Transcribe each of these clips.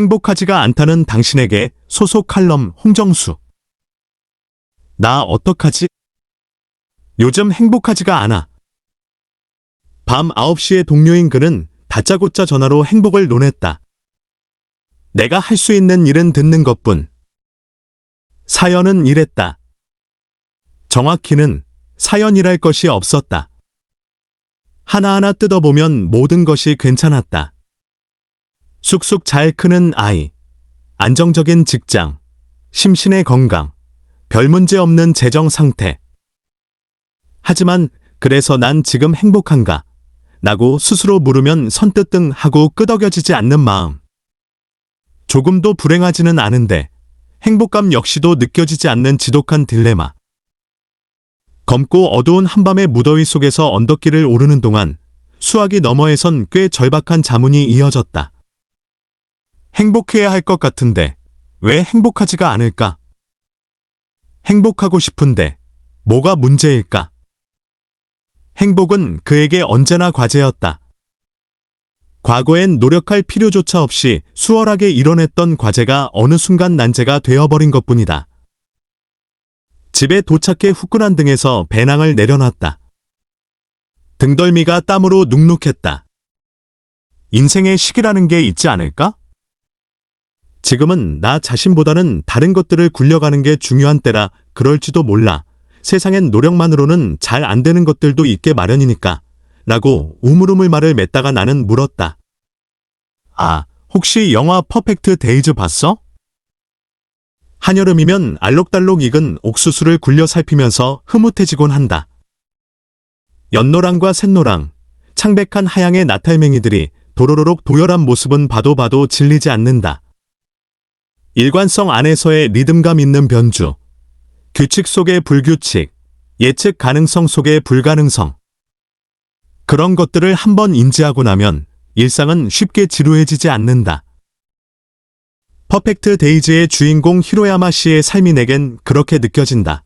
행복하지가 않다는 당신에게 소속 칼럼 홍정수. 나 어떡하지? 요즘 행복하지가 않아. 밤 9시에 동료인 그는 다짜고짜 전화로 행복을 논했다. 내가 할 수 있는 일은 듣는 것뿐. 사연은 이랬다. 정확히는 사연이랄 것이 없었다. 하나하나 뜯어보면 모든 것이 괜찮았다. 쑥쑥 잘 크는 아이, 안정적인 직장, 심신의 건강, 별 문제 없는 재정 상태. 하지만 그래서 난 지금 행복한가? 라고 스스로 물으면 선뜻 하고 끄덕여지지 않는 마음. 조금도 불행하지는 않은데 행복감 역시도 느껴지지 않는 지독한 딜레마. 검고 어두운 한밤의 무더위 속에서 언덕길을 오르는 동안 수화기 너머에선 꽤 절박한 자문이 이어졌다. 행복해야 할 것 같은데 왜 행복하지가 않을까? 행복하고 싶은데 뭐가 문제일까? 행복은 그에게 언제나 과제였다. 과거엔 노력할 필요조차 없이 수월하게 이뤄냈던 과제가 어느 순간 난제가 되어버린 것뿐이다. 집에 도착해 후끈한 등에서 배낭을 내려놨다. 등덜미가 땀으로 눅눅했다. 인생의 시기라는 게 있지 않을까? 지금은 나 자신보다는 다른 것들을 굴려가는 게 중요한 때라 그럴지도 몰라. 세상엔 노력만으로는 잘 안 되는 것들도 있게 마련이니까. 라고 우물우물 말을 맺다가 나는 물었다. 아, 혹시 영화 퍼펙트 데이즈 봤어? 한여름이면 알록달록 익은 옥수수를 굴려 살피면서 흐뭇해지곤 한다. 연노랑과 샛노랑, 창백한 하양의 나탈맹이들이 도로로록 도열한 모습은 봐도 질리지 않는다. 일관성 안에서의 리듬감 있는 변주, 규칙 속의 불규칙, 예측 가능성 속의 불가능성. 그런 것들을 한번 인지하고 나면 일상은 쉽게 지루해지지 않는다. 퍼펙트 데이즈의 주인공 히로야마 씨의 삶이 내겐 그렇게 느껴진다.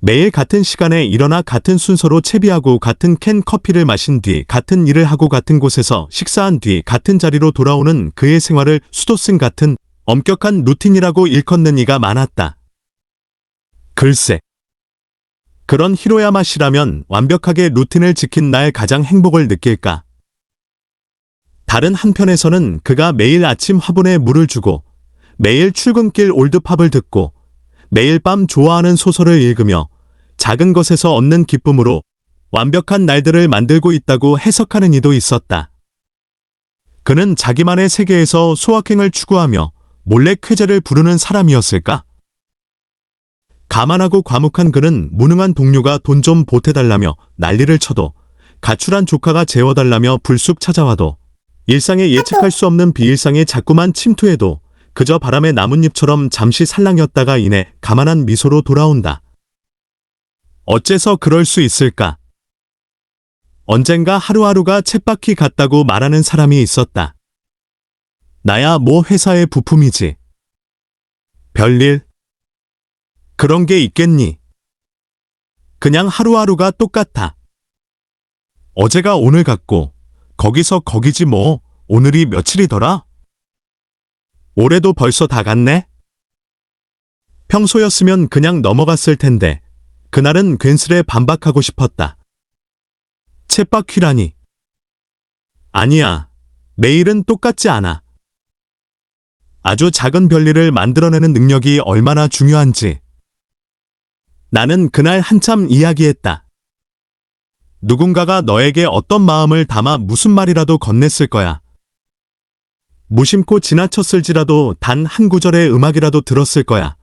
매일 같은 시간에 일어나 같은 순서로 채비하고 같은 캔 커피를 마신 뒤 같은 일을 하고 같은 곳에서 식사한 뒤 같은 자리로 돌아오는 그의 생활을 수도승 같은 엄격한 루틴이라고 일컫는 이가 많았다. 글쎄, 그런 히로야마 씨라면 완벽하게 루틴을 지킨 날 가장 행복을 느낄까? 다른 한편에서는 그가 매일 아침 화분에 물을 주고 매일 출근길 올드팝을 듣고 매일 밤 좋아하는 소설을 읽으며 작은 것에서 얻는 기쁨으로 완벽한 날들을 만들고 있다고 해석하는 이도 있었다. 그는 자기만의 세계에서 소확행을 추구하며 몰래 쾌재를 부르는 사람이었을까? 가만하고 과묵한 그는 무능한 동료가 돈 좀 보태달라며 난리를 쳐도 가출한 조카가 재워달라며 불쑥 찾아와도 일상에 예측할 수 없는 비일상에 자꾸만 침투해도 그저 바람의 나뭇잎처럼 잠시 살랑였다가 이내 가만한 미소로 돌아온다. 어째서 그럴 수 있을까? 언젠가 하루하루가 쳇바퀴 같다고 말하는 사람이 있었다. 나야 뭐 회사의 부품이지. 별일? 그런 게 있겠니? 그냥 하루하루가 똑같아. 어제가 오늘 같고 거기서 거기지 뭐. 오늘이 며칠이더라? 올해도 벌써 다 갔네? 평소였으면 그냥 넘어갔을 텐데 그날은 괜스레 반박하고 싶었다. 쳇바퀴라니. 아니야. 매일은 똑같지 않아. 아주 작은 별일을 만들어내는 능력이 얼마나 중요한지. 나는 그날 한참 이야기했다. 누군가가 너에게 어떤 마음을 담아 무슨 말이라도 건넸을 거야. 무심코 지나쳤을지라도 단 한 구절의 음악이라도 들었을 거야.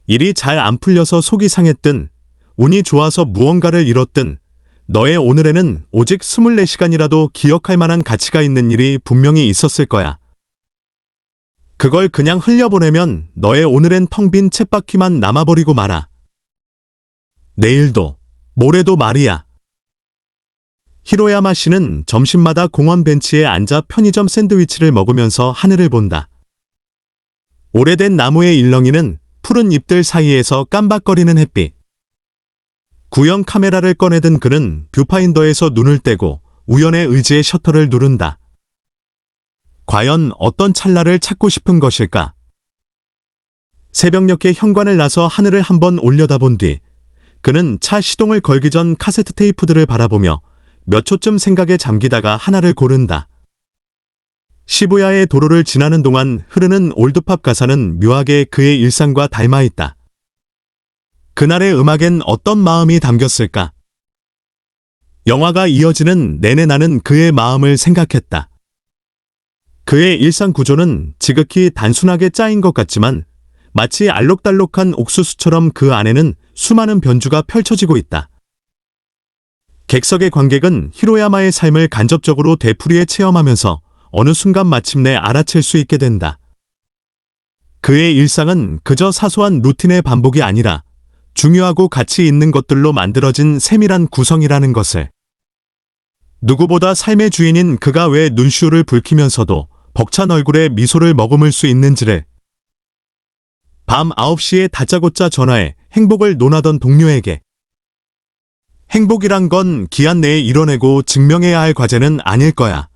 일이 잘 안 풀려서 속이 상했든 운이 좋아서 무언가를 잃었든 너의 오늘에는 오직 24시간이라도 기억할 만한 가치가 있는 일이 분명히 있었을 거야. 그걸 그냥 흘려보내면 너의 오늘엔 텅 빈 쳇바퀴만 남아버리고 말아. 내일도 모레도 말이야. 히로야마 씨는 점심마다 공원 벤치에 앉아 편의점 샌드위치를 먹으면서 하늘을 본다. 오래된 나무의 일렁이는 푸른 잎들 사이에서 깜박거리는 햇빛. 구형 카메라를 꺼내든 그는 뷰파인더에서 눈을 떼고 우연의 의지의 셔터를 누른다. 과연 어떤 찰나를 찾고 싶은 것일까? 새벽녘에 현관을 나서 하늘을 한번 올려다본 뒤 그는 차 시동을 걸기 전 카세트 테이프들을 바라보며 몇 초쯤 생각에 잠기다가 하나를 고른다. 시부야의 도로를 지나는 동안 흐르는 올드팝 가사는 묘하게 그의 일상과 닮아 있다. 그날의 음악엔 어떤 마음이 담겼을까? 영화가 이어지는 내내 나는 그의 마음을 생각했다. 그의 일상 구조는 지극히 단순하게 짜인 것 같지만 마치 알록달록한 옥수수처럼 그 안에는 수많은 변주가 펼쳐지고 있다. 객석의 관객은 히로야마의 삶을 간접적으로 되풀이해 체험하면서 어느 순간 마침내 알아챌 수 있게 된다. 그의 일상은 그저 사소한 루틴의 반복이 아니라 중요하고 가치 있는 것들로 만들어진 세밀한 구성이라는 것을. 누구보다 삶의 주인인 그가 왜 눈시울을 붉히면서도 벅찬 얼굴에 미소를 머금을 수 있는지를. 밤 9시에 다짜고짜 전화해 행복을 논하던 동료에게. 행복이란 건 기한 내에 이뤄내고 증명해야 할 과제는 아닐 거야.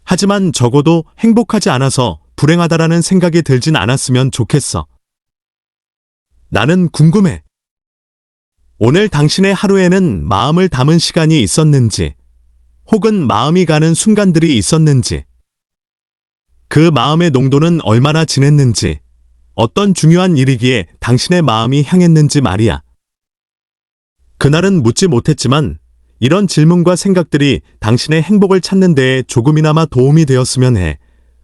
하지만 적어도 행복하지 않아서 불행하다라는 생각이 들진 않았으면 좋겠어. 나는 궁금해. 오늘 당신의 하루에는 마음을 담은 시간이 있었는지, 혹은 마음이 가는 순간들이 있었는지, 그 마음의 농도는 얼마나 진했는지, 어떤 중요한 일이기에 당신의 마음이 향했는지 말이야. 그날은 묻지 못했지만 이런 질문과 생각들이 당신의 행복을 찾는 데에 조금이나마 도움이 되었으면 해.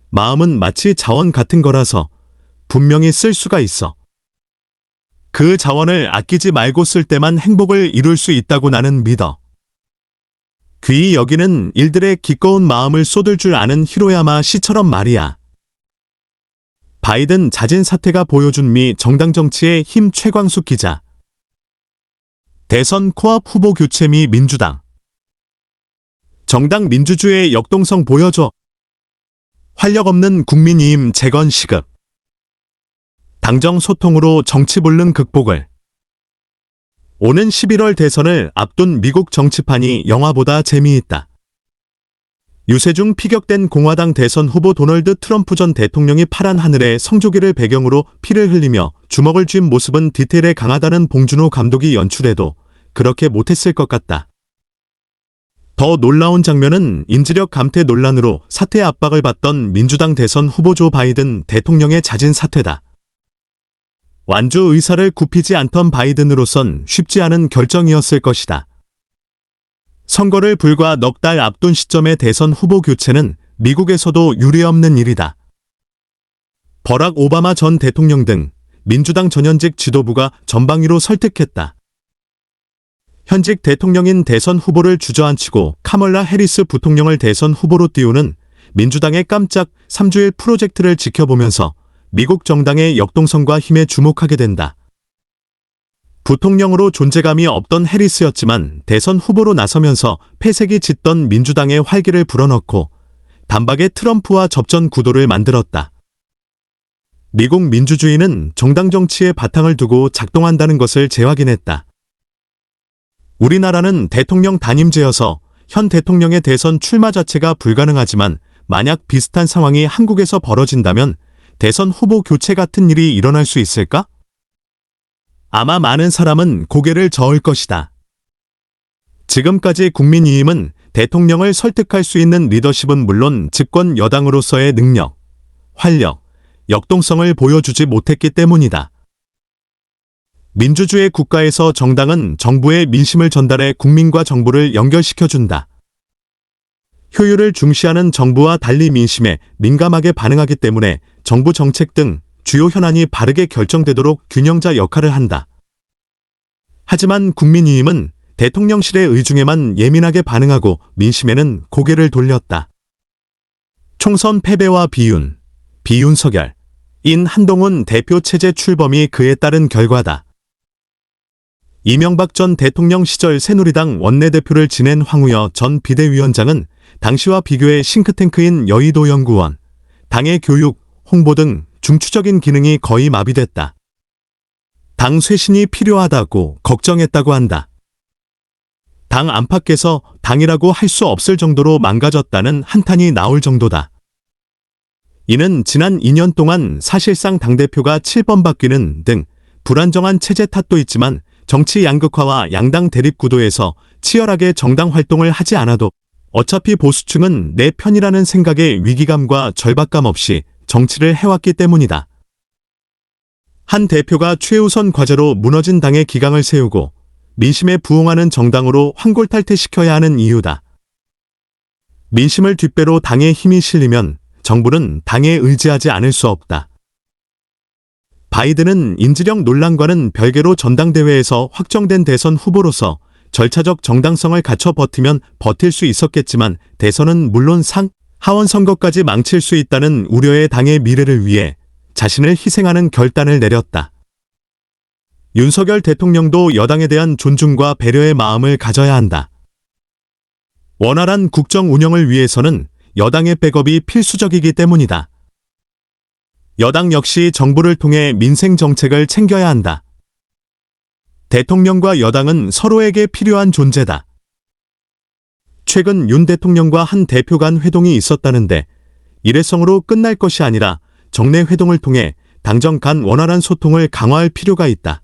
마음은 마치 자원 같은 거라서 분명히 쓸 수가 있어. 그 자원을 아끼지 말고 쓸 때만 행복을 이룰 수 있다고 나는 믿어. 귀히 여기는 일들에 기꺼운 마음을 쏟을 줄 아는 히로야마 씨처럼 말이야. 바이든 자진 사퇴가 보여준 미 정당 정치의 힘 최광숙 기자. 대선 코앞 후보 교체 미 민주당. 정당 민주주의의 역동성 보여줘. 활력 없는 국민이임 재건 시급. 당정 소통으로 정치 불능 극복을. 오는 11월 대선을 앞둔 미국 정치판이 영화보다 재미있다. 유세중 피격된 공화당 대선 후보 도널드 트럼프 전 대통령이 파란 하늘에 성조기를 배경으로 피를 흘리며 주먹을 쥔 모습은 디테일에 강하다는 봉준호 감독이 연출해도 그렇게 못했을 것 같다. 더 놀라운 장면은 인지력 감퇴 논란으로 사퇴 압박을 받던 민주당 대선 후보 조 바이든 대통령의 자진 사퇴다. 완주 의사를 굽히지 않던 바이든으로선 쉽지 않은 결정이었을 것이다. 선거를 불과 넉 달 앞둔 시점의 대선 후보 교체는 미국에서도 유례없는 일이다. 버락 오바마 전 대통령 등 민주당 전현직 지도부가 전방위로 설득했다. 현직 대통령인 대선 후보를 주저앉히고 카멀라 해리스 부통령을 대선 후보로 띄우는 민주당의 깜짝 3주일 프로젝트를 지켜보면서 미국 정당의 역동성과 힘에 주목하게 된다. 부통령으로 존재감이 없던 해리스였지만 대선 후보로 나서면서 폐색이 짙던 민주당의 활기를 불어넣고 단박에 트럼프와 접전 구도를 만들었다. 미국 민주주의는 정당 정치의 바탕을 두고 작동한다는 것을 재확인했다. 우리나라는 대통령 단임제여서 현 대통령의 대선 출마 자체가 불가능하지만 만약 비슷한 상황이 한국에서 벌어진다면 대선 후보 교체 같은 일이 일어날 수 있을까? 아마 많은 사람은 고개를 저을 것이다. 지금까지 국민의힘은 대통령을 설득할 수 있는 리더십은 물론 집권 여당으로서의 능력, 활력, 역동성을 보여주지 못했기 때문이다. 민주주의 국가에서 정당은 정부의 민심을 전달해 국민과 정부를 연결시켜준다. 효율을 중시하는 정부와 달리 민심에 민감하게 반응하기 때문에 정부 정책 등 주요 현안이 바르게 결정되도록 균형자 역할을 한다. 하지만 국민의힘은 대통령실의 의중에만 예민하게 반응하고 민심에는 고개를 돌렸다. 총선 패배와 비윤, 비윤석열, 인 한동훈 대표 체제 출범이 그에 따른 결과다. 이명박 전 대통령 시절 새누리당 원내대표를 지낸 황우여 전 비대위원장은 당시와 비교해 싱크탱크인 여의도 연구원, 당의 교육, 홍보 등 중추적인 기능이 거의 마비됐다. 당 쇄신이 필요하다고 걱정했다고 한다. 당 안팎에서 당이라고 할 수 없을 정도로 망가졌다는 한탄이 나올 정도다. 이는 지난 2년 동안 사실상 당대표가 7번 바뀌는 등 불안정한 체제 탓도 있지만 정치 양극화와 양당 대립 구도에서 치열하게 정당 활동을 하지 않아도 어차피 보수층은 내 편이라는 생각에 위기감과 절박감 없이 정치를 해왔기 때문이다. 한 대표가 최우선 과제로 무너진 당의 기강을 세우고 민심에 부응하는 정당으로 환골탈퇴시켜야 하는 이유다. 민심을 뒷배로 당에 힘이 실리면 정부는 당에 의지하지 않을 수 없다. 바이든은 인지력 논란과는 별개로 전당대회에서 확정된 대선 후보로서 절차적 정당성을 갖춰 버티면 버틸 수 있었겠지만 대선은 물론 하원 선거까지 망칠 수 있다는 우려의 당의 미래를 위해 자신을 희생하는 결단을 내렸다. 윤석열 대통령도 여당에 대한 존중과 배려의 마음을 가져야 한다. 원활한 국정 운영을 위해서는 여당의 백업이 필수적이기 때문이다. 여당 역시 정부를 통해 민생 정책을 챙겨야 한다. 대통령과 여당은 서로에게 필요한 존재다. 최근 윤 대통령과 한 대표 간 회동이 있었다는데 일회성으로 끝날 것이 아니라 정례 회동을 통해 당정 간 원활한 소통을 강화할 필요가 있다.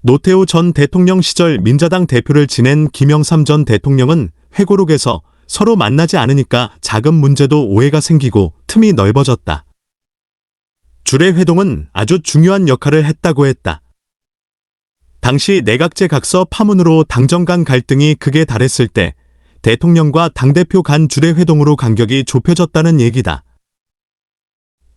노태우 전 대통령 시절 민자당 대표를 지낸 김영삼 전 대통령은 회고록에서 서로 만나지 않으니까 작은 문제도 오해가 생기고 틈이 넓어졌다. 주례 회동은 아주 중요한 역할을 했다고 했다. 당시 내각제 각서 파문으로 당정 간 갈등이 극에 달했을 때 대통령과 당대표 간 주례 회동으로 간격이 좁혀졌다는 얘기다.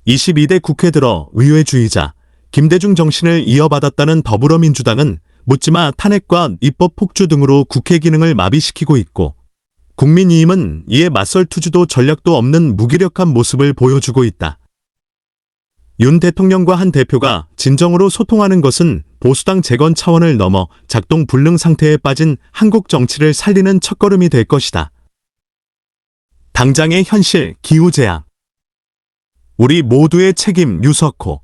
22대 국회 들어 의회주의자 김대중 정신을 이어받았다는 더불어민주당은 묻지마 탄핵과 입법 폭주 등으로 국회 기능을 마비시키고 있고 국민의힘은 이에 맞설 투지도 전략도 없는 무기력한 모습을 보여주고 있다. 윤 대통령과 한 대표가 진정으로 소통하는 것은 보수당 재건 차원을 넘어 작동 불능 상태에 빠진 한국 정치를 살리는 첫걸음이 될 것이다. 당장의 현실, 기후재앙. 우리 모두의 책임 유석호.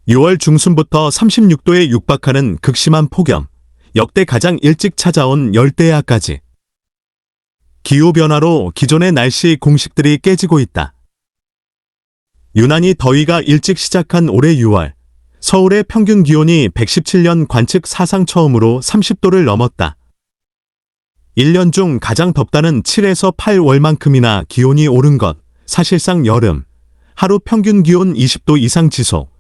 6월 중순부터 36도에 육박하는 극심한 폭염, 역대 가장 일찍 찾아온 열대야까지. 기후변화로 기존의 날씨 공식들이 깨지고 있다. 유난히 더위가 일찍 시작한 올해 6월, 서울의 평균 기온이 117년 관측 사상 처음으로 30도를 넘었다. 1년 중 가장 덥다는 7에서 8월만큼이나 기온이 오른 것, 사실상 여름, 하루 평균 기온 20도 이상 지속,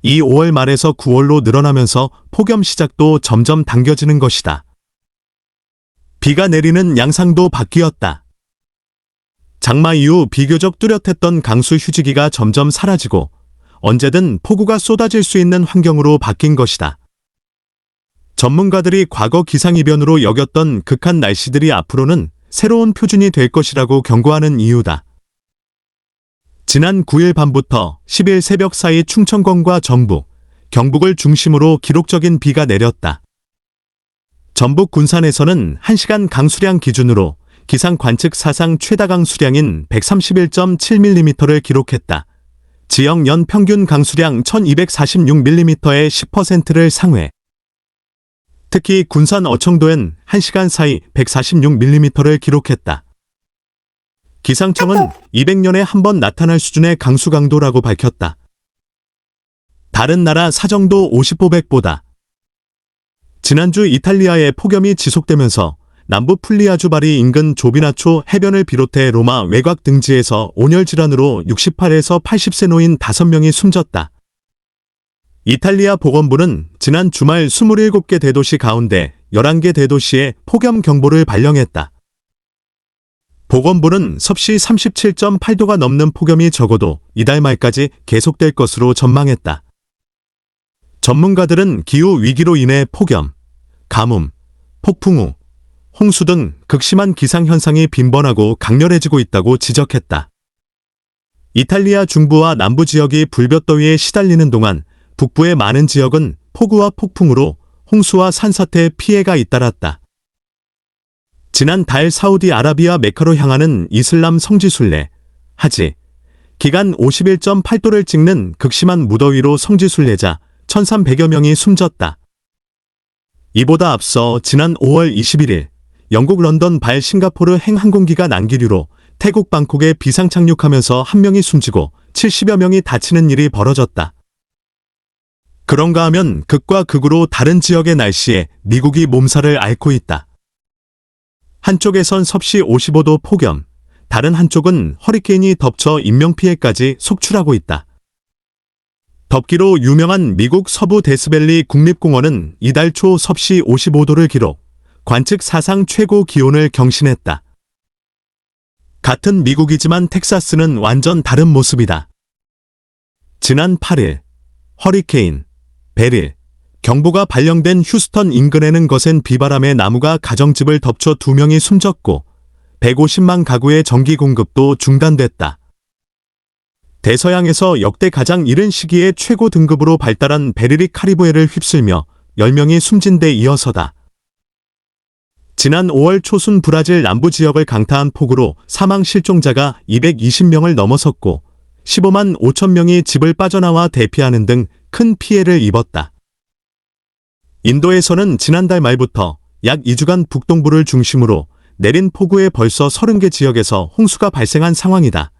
이 5월 말에서 9월로 늘어나면서 폭염 시작도 점점 당겨지는 것이다. 비가 내리는 양상도 바뀌었다. 장마 이후 비교적 뚜렷했던 강수 휴지기가 점점 사라지고 언제든 폭우가 쏟아질 수 있는 환경으로 바뀐 것이다. 전문가들이 과거 기상이변으로 여겼던 극한 날씨들이 앞으로는 새로운 표준이 될 것이라고 경고하는 이유다. 지난 9일 밤부터 10일 새벽 사이 충청권과 전북, 경북을 중심으로 기록적인 비가 내렸다. 전북 군산에서는 1시간 강수량 기준으로 기상 관측 사상 최다 강수량인 131.7mm를 기록했다. 지역 연 평균 강수량 1246mm의 10%를 상회. 특히 군산 어청도엔 1시간 사이 146mm를 기록했다. 기상청은 200년에 한 번 나타날 수준의 강수 강도라고 밝혔다. 다른 나라 사정도 50보백보다. 지난주 이탈리아의 폭염이 지속되면서 남부 풀리아주 바리 인근 조비나초 해변을 비롯해 로마 외곽 등지에서 온열 질환으로 68에서 80세 노인 5명이 숨졌다. 이탈리아 보건부는 지난 주말 27개 대도시 가운데 11개 대도시에 폭염 경보를 발령했다. 보건부는 섭씨 37.8도가 넘는 폭염이 적어도 이달 말까지 계속될 것으로 전망했다. 전문가들은 기후 위기로 인해 폭염, 가뭄, 폭풍우, 홍수 등 극심한 기상현상이 빈번하고 강렬해지고 있다고 지적했다. 이탈리아 중부와 남부 지역이 불볕더위에 시달리는 동안 북부의 많은 지역은 폭우와 폭풍으로 홍수와 산사태 피해가 잇따랐다. 지난달 사우디아라비아 메카로 향하는 이슬람 성지순례, 하지, 기간 51.8도를 찍는 극심한 무더위로 성지순례자 1,300여 명이 숨졌다. 이보다 앞서 지난 5월 21일 영국 런던 발 싱가포르 행 항공기가 난기류로 태국 방콕에 비상 착륙하면서 한 명이 숨지고 70여 명이 다치는 일이 벌어졌다. 그런가 하면 극과 극으로 다른 지역의 날씨에 미국이 몸살을 앓고 있다. 한쪽에선 섭씨 55도 폭염, 다른 한쪽은 허리케인이 덮쳐 인명피해까지 속출하고 있다. 덥기로 유명한 미국 서부 데스밸리 국립공원은 이달 초 섭씨 55도를 기록, 관측 사상 최고 기온을 경신했다. 같은 미국이지만 텍사스는 완전 다른 모습이다. 지난 8일, 허리케인, 베릴, 경보가 발령된 휴스턴 인근에는 거센 비바람에 나무가 가정집을 덮쳐 2명이 숨졌고 150만 가구의 전기 공급도 중단됐다. 대서양에서 역대 가장 이른 시기에 최고 등급으로 발달한 베릴이 카리브해를 휩쓸며 10명이 숨진 데 이어서다. 지난 5월 초순 브라질 남부 지역을 강타한 폭우로 사망 실종자가 220명을 넘어섰고 15만 5천 명이 집을 빠져나와 대피하는 등 큰 피해를 입었다. 인도에서는 지난달 말부터 약 2주간 북동부를 중심으로 내린 폭우에 벌써 30개 지역에서 홍수가 발생한 상황이다.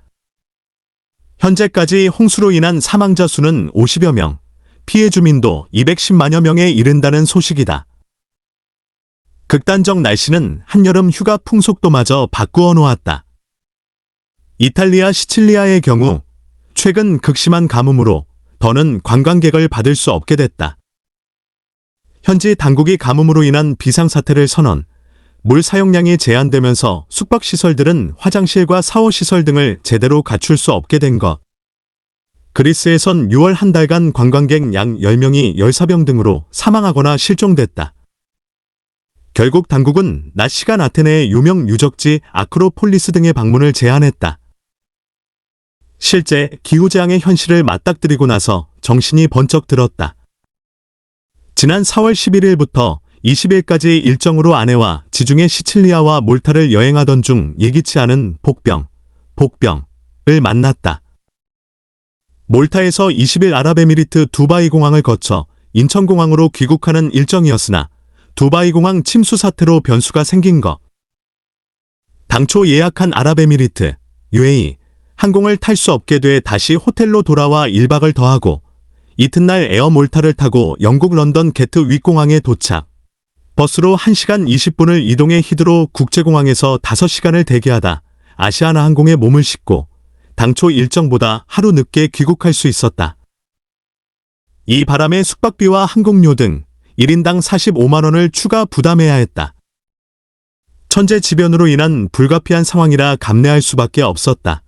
현재까지 홍수로 인한 사망자 수는 50여 명, 피해 주민도 210만여 명에 이른다는 소식이다. 극단적 날씨는 한여름 휴가 풍속도마저 바꾸어 놓았다. 이탈리아 시칠리아의 경우 최근 극심한 가뭄으로 더는 관광객을 받을 수 없게 됐다. 현지 당국이 가뭄으로 인한 비상사태를 선언, 물 사용량이 제한되면서 숙박시설들은 화장실과 샤워시설 등을 제대로 갖출 수 없게 된 것. 그리스에선 6월 한 달간 관광객 약 10명이 열사병 등으로 사망하거나 실종됐다. 결국 당국은 낮 시간 아테네의 유명 유적지 아크로폴리스 등의 방문을 제한했다. 실제 기후재앙의 현실을 맞닥뜨리고 나서 정신이 번쩍 들었다. 지난 4월 11일부터 20일까지 일정으로 아내와 지중해 시칠리아와 몰타를 여행하던 중 예기치 않은 복병을 만났다. 몰타에서 20일 아랍에미리트 두바이 공항을 거쳐 인천공항으로 귀국하는 일정이었으나 두바이 공항 침수 사태로 변수가 생긴 것. 당초 예약한 아랍에미리트, UAE, 항공을 탈 수 없게 돼 다시 호텔로 돌아와 1박을 더하고 이튿날 에어 몰타를 타고 영국 런던 게트 윗공항에 도착. 버스로 1시간 20분을 이동해 히드로 국제공항에서 5시간을 대기하다 아시아나 항공에 몸을 싣고 당초 일정보다 하루 늦게 귀국할 수 있었다. 이 바람에 숙박비와 항공료 등 1인당 45만 원을 추가 부담해야 했다. 천재지변으로 인한 불가피한 상황이라 감내할 수밖에 없었다.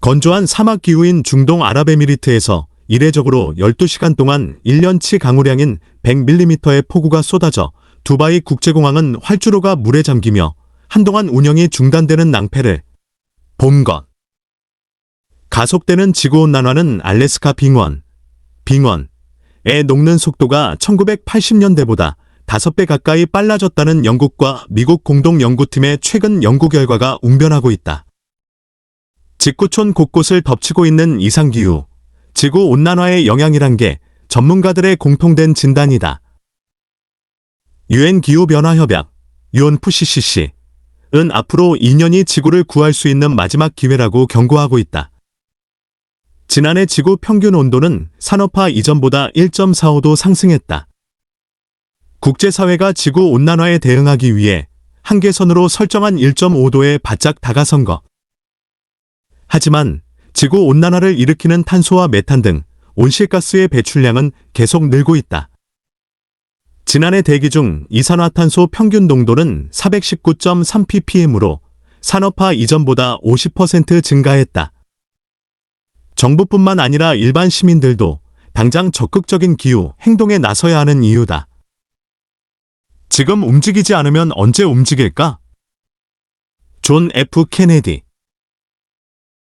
건조한 사막 기후인 중동 아랍에미리트에서 이례적으로 12시간 동안 1년치 강우량인 100mm의 폭우가 쏟아져 두바이 국제공항은 활주로가 물에 잠기며 한동안 운영이 중단되는 낭패를 본 것. 가속되는 지구온난화는 알래스카 빙원에 녹는 속도가 1980년대보다 5배 가까이 빨라졌다는 영국과 미국 공동연구팀의 최근 연구 결과가 웅변하고 있다. 직구촌 곳곳을 덮치고 있는 이상기후, 지구온난화의 영향이란 게 전문가들의 공통된 진단이다. UN 기후변화협약, UNFCCC는 앞으로 2년이 지구를 구할 수 있는 마지막 기회라고 경고하고 있다. 지난해 지구 평균 온도는 산업화 이전보다 1.45도 상승했다. 국제사회가 지구온난화에 대응하기 위해 한계선으로 설정한 1.5도에 바짝 다가선 것. 하지만 지구온난화를 일으키는 탄소와 메탄 등 온실가스의 배출량은 계속 늘고 있다. 지난해 대기 중 이산화탄소 평균 농도는 419.3ppm으로 산업화 이전보다 50% 증가했다. 정부뿐만 아니라 일반 시민들도 당장 적극적인 기후 행동에 나서야 하는 이유다. 지금 움직이지 않으면 언제 움직일까? 존 F. 케네디